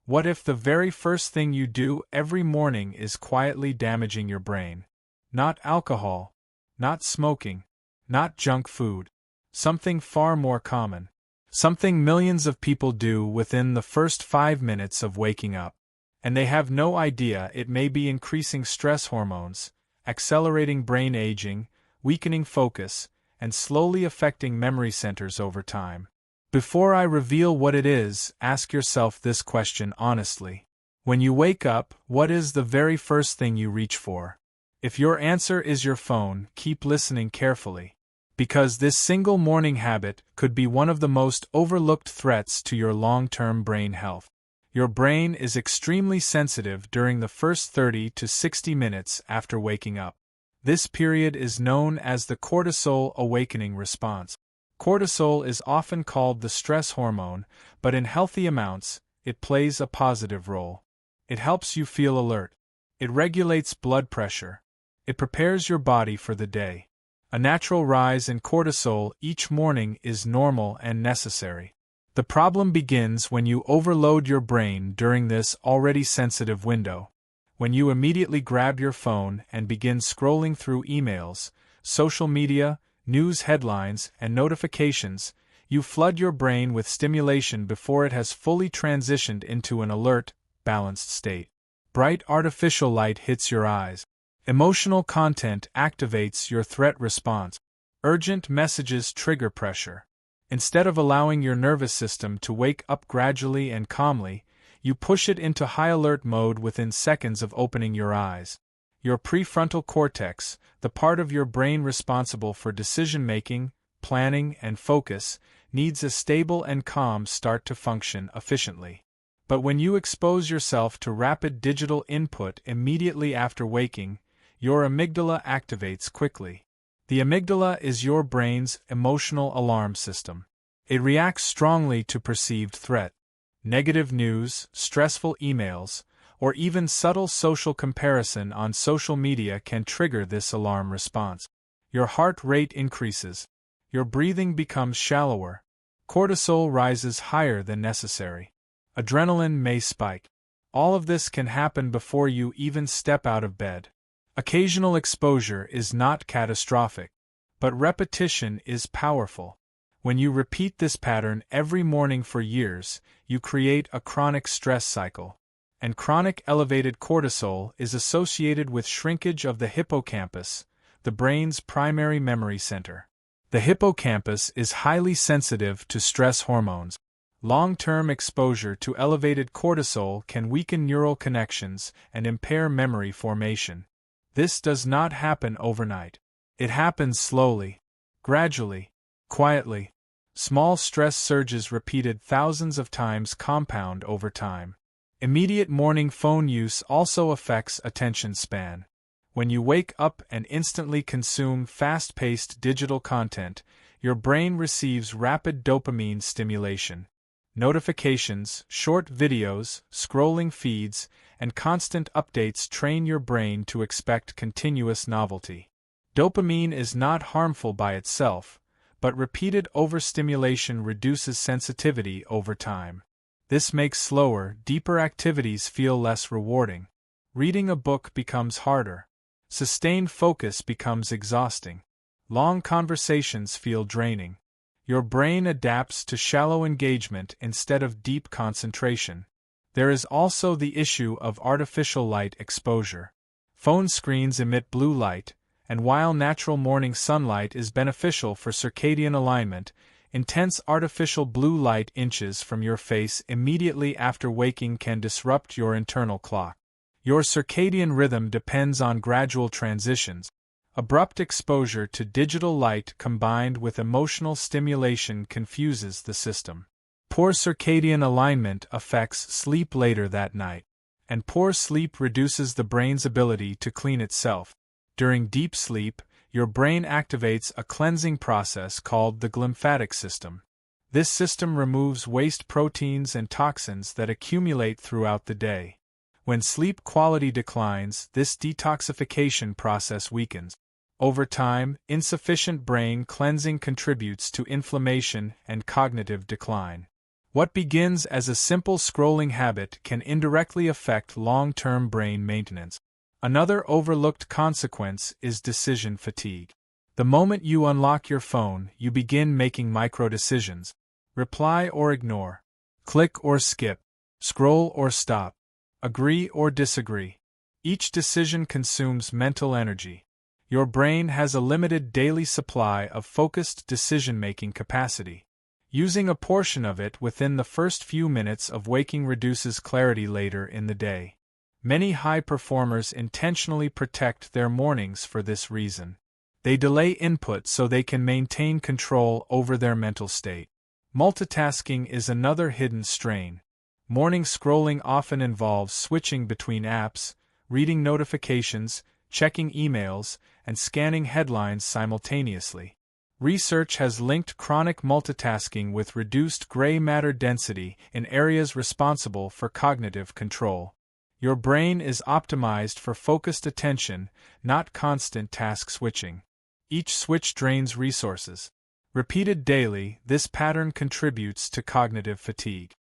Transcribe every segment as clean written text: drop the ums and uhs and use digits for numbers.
What if the very first thing you do every morning is quietly damaging your brain? Not alcohol, not smoking, not junk food. Something far more common. Something millions of people do within the first 5 minutes of waking up. And they have no idea it may be increasing stress hormones, accelerating brain aging, weakening focus, and slowly affecting memory centers over time. Before I reveal what it is, ask yourself this question honestly. When you wake up, what is the very first thing you reach for? If your answer is your phone, keep listening carefully. Because this single morning habit could be one of the most overlooked threats to your long-term brain health. Your brain is extremely sensitive during the first 30 to 60 minutes after waking up. This period is known as the cortisol awakening response. Cortisol is often called the stress hormone, but in healthy amounts, it plays a positive role. It helps you feel alert. It regulates blood pressure. It prepares your body for the day. A natural rise in cortisol each morning is normal and necessary. The problem begins when you overload your brain during this already sensitive window. When you immediately grab your phone and begin scrolling through emails, social media, news headlines, and notifications, you flood your brain with stimulation before it has fully transitioned into an alert, balanced state. Bright artificial light hits your eyes. Emotional content activates your threat response. Urgent messages trigger pressure. Instead of allowing your nervous system to wake up gradually and calmly, you push it into high alert mode within seconds of opening your eyes. Your prefrontal cortex, the part of your brain responsible for decision-making, planning, and focus, needs a stable and calm start to function efficiently. But when you expose yourself to rapid digital input immediately after waking, your amygdala activates quickly. The amygdala is your brain's emotional alarm system. It reacts strongly to perceived threat. Negative news, stressful emails, or even subtle social comparison on social media can trigger this alarm response. Your heart rate increases. Your breathing becomes shallower. Cortisol rises higher than necessary. Adrenaline may spike. All of this can happen before you even step out of bed. Occasional exposure is not catastrophic, but repetition is powerful. When you repeat this pattern every morning for years, you create a chronic stress cycle. And chronic elevated cortisol is associated with shrinkage of the hippocampus, the brain's primary memory center. The hippocampus is highly sensitive to stress hormones. Long-term exposure to elevated cortisol can weaken neural connections and impair memory formation. This does not happen overnight. It happens slowly, gradually, quietly. Small stress surges repeated thousands of times compound over time. Immediate morning phone use also affects attention span. When you wake up and instantly consume fast-paced digital content, your brain receives rapid dopamine stimulation. Notifications, short videos, scrolling feeds, and constant updates train your brain to expect continuous novelty. Dopamine is not harmful by itself, but repeated overstimulation reduces sensitivity over time. This makes slower, deeper activities feel less rewarding. Reading a book becomes harder. Sustained focus becomes exhausting. Long conversations feel draining. Your brain adapts to shallow engagement instead of deep concentration. There is also the issue of artificial light exposure. Phone screens emit blue light, and while natural morning sunlight is beneficial for circadian alignment, intense artificial blue light inches from your face immediately after waking can disrupt your internal clock. Your circadian rhythm depends on gradual transitions. Abrupt exposure to digital light combined with emotional stimulation confuses the system. Poor circadian alignment affects sleep later that night, and poor sleep reduces the brain's ability to clean itself. During deep sleep, your brain activates a cleansing process called the glymphatic system. This system removes waste proteins and toxins that accumulate throughout the day. When sleep quality declines, this detoxification process weakens. Over time, insufficient brain cleansing contributes to inflammation and cognitive decline. What begins as a simple scrolling habit can indirectly affect long-term brain maintenance. Another overlooked consequence is decision fatigue. The moment you unlock your phone, you begin making micro-decisions. Reply or ignore. Click or skip. Scroll or stop. Agree or disagree. Each decision consumes mental energy. Your brain has a limited daily supply of focused decision-making capacity. Using a portion of it within the first few minutes of waking reduces clarity later in the day. Many high performers intentionally protect their mornings for this reason. They delay input so they can maintain control over their mental state. Multitasking is another hidden strain. Morning scrolling often involves switching between apps, reading notifications, checking emails, and scanning headlines simultaneously. Research has linked chronic multitasking with reduced gray matter density in areas responsible for cognitive control. Your brain is optimized for focused attention, not constant task switching. Each switch drains resources. Repeated daily, this pattern contributes to cognitive fatigue.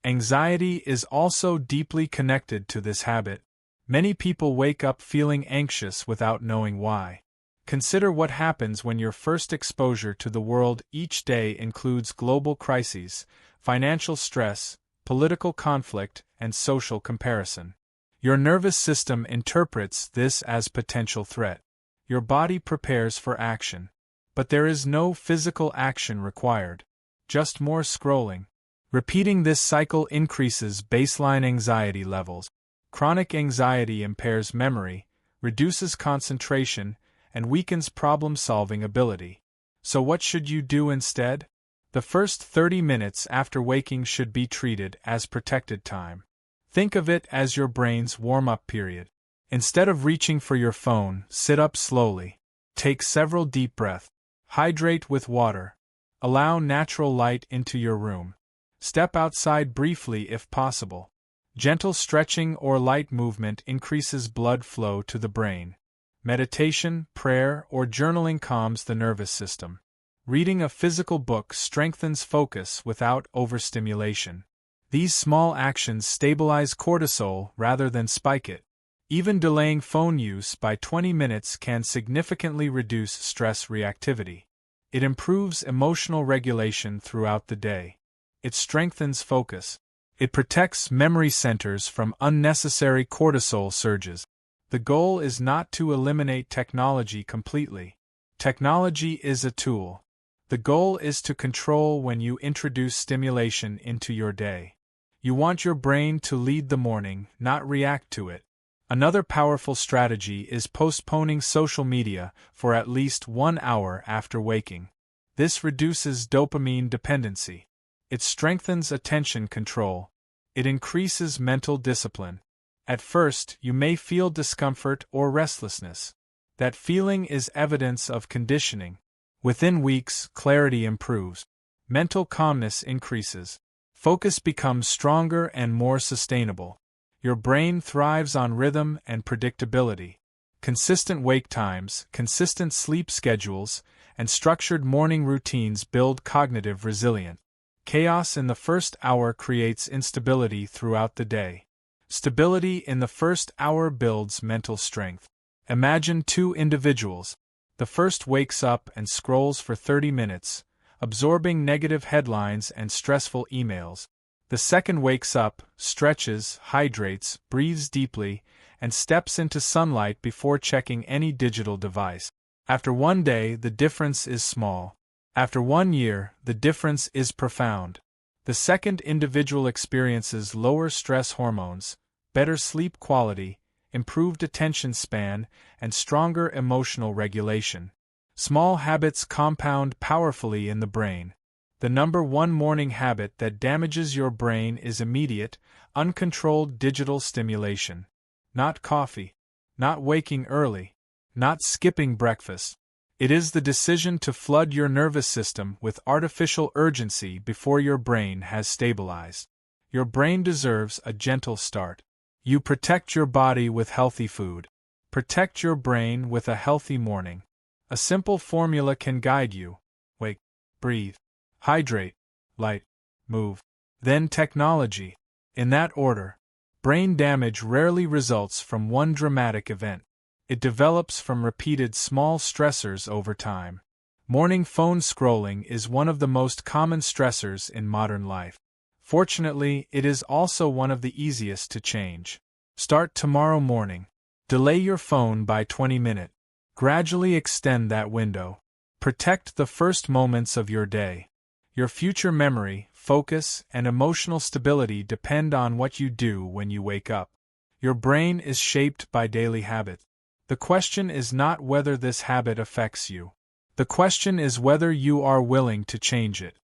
Anxiety is also deeply connected to this habit. Many people wake up feeling anxious without knowing why. Consider what happens when your first exposure to the world each day includes global crises, financial stress, political conflict, and social comparison. Your nervous system interprets this as potential threat. Your body prepares for action. But there is no physical action required. Just more scrolling. Repeating this cycle increases baseline anxiety levels. Chronic anxiety impairs memory, reduces concentration, and weakens problem-solving ability. So what should you do instead? The first 30 minutes after waking should be treated as protected time. Think of it as your brain's warm-up period. Instead of reaching for your phone, sit up slowly. Take several deep breaths. Hydrate with water. Allow natural light into your room. Step outside briefly if possible. Gentle stretching or light movement increases blood flow to the brain. Meditation, prayer, or journaling calms the nervous system. Reading a physical book strengthens focus without overstimulation. These small actions stabilize cortisol rather than spike it. Even delaying phone use by 20 minutes can significantly reduce stress reactivity. It improves emotional regulation throughout the day. It strengthens focus. It protects memory centers from unnecessary cortisol surges. The goal is not to eliminate technology completely. Technology is a tool. The goal is to control when you introduce stimulation into your day. You want your brain to lead the morning, not react to it. Another powerful strategy is postponing social media for at least 1 hour after waking. This reduces dopamine dependency. It strengthens attention control. It increases mental discipline. At first, you may feel discomfort or restlessness. That feeling is evidence of conditioning. Within weeks, clarity improves. Mental calmness increases. Focus becomes stronger and more sustainable. Your brain thrives on rhythm and predictability. Consistent wake times, consistent sleep schedules, and structured morning routines build cognitive resilience. Chaos in the first hour creates instability throughout the day. Stability in the first hour builds mental strength. Imagine two individuals. The first wakes up and scrolls for 30 minutes, absorbing negative headlines and stressful emails. The second wakes up, stretches, hydrates, breathes deeply, and steps into sunlight before checking any digital device. After 1 day, the difference is small. After 1 year, the difference is profound. The second individual experiences lower stress hormones, better sleep quality, improved attention span, and stronger emotional regulation. Small habits compound powerfully in the brain. The number one morning habit that damages your brain is immediate, uncontrolled digital stimulation. Not coffee. Not waking early. Not skipping breakfast. It is the decision to flood your nervous system with artificial urgency before your brain has stabilized. Your brain deserves a gentle start. You protect your body with healthy food. Protect your brain with a healthy morning. A simple formula can guide you. Wake, breathe, hydrate, light, move. then technology. In that order. Brain damage rarely results from one dramatic event. It develops from repeated small stressors over time. Morning phone scrolling is one of the most common stressors in modern life. Fortunately, it is also one of the easiest to change. Start tomorrow morning. Delay your phone by 20 minutes. Gradually extend that window. Protect the first moments of your day. Your future memory, focus, and emotional stability depend on what you do when you wake up. Your brain is shaped by daily habits. The question is not whether this habit affects you. The question is whether you are willing to change it.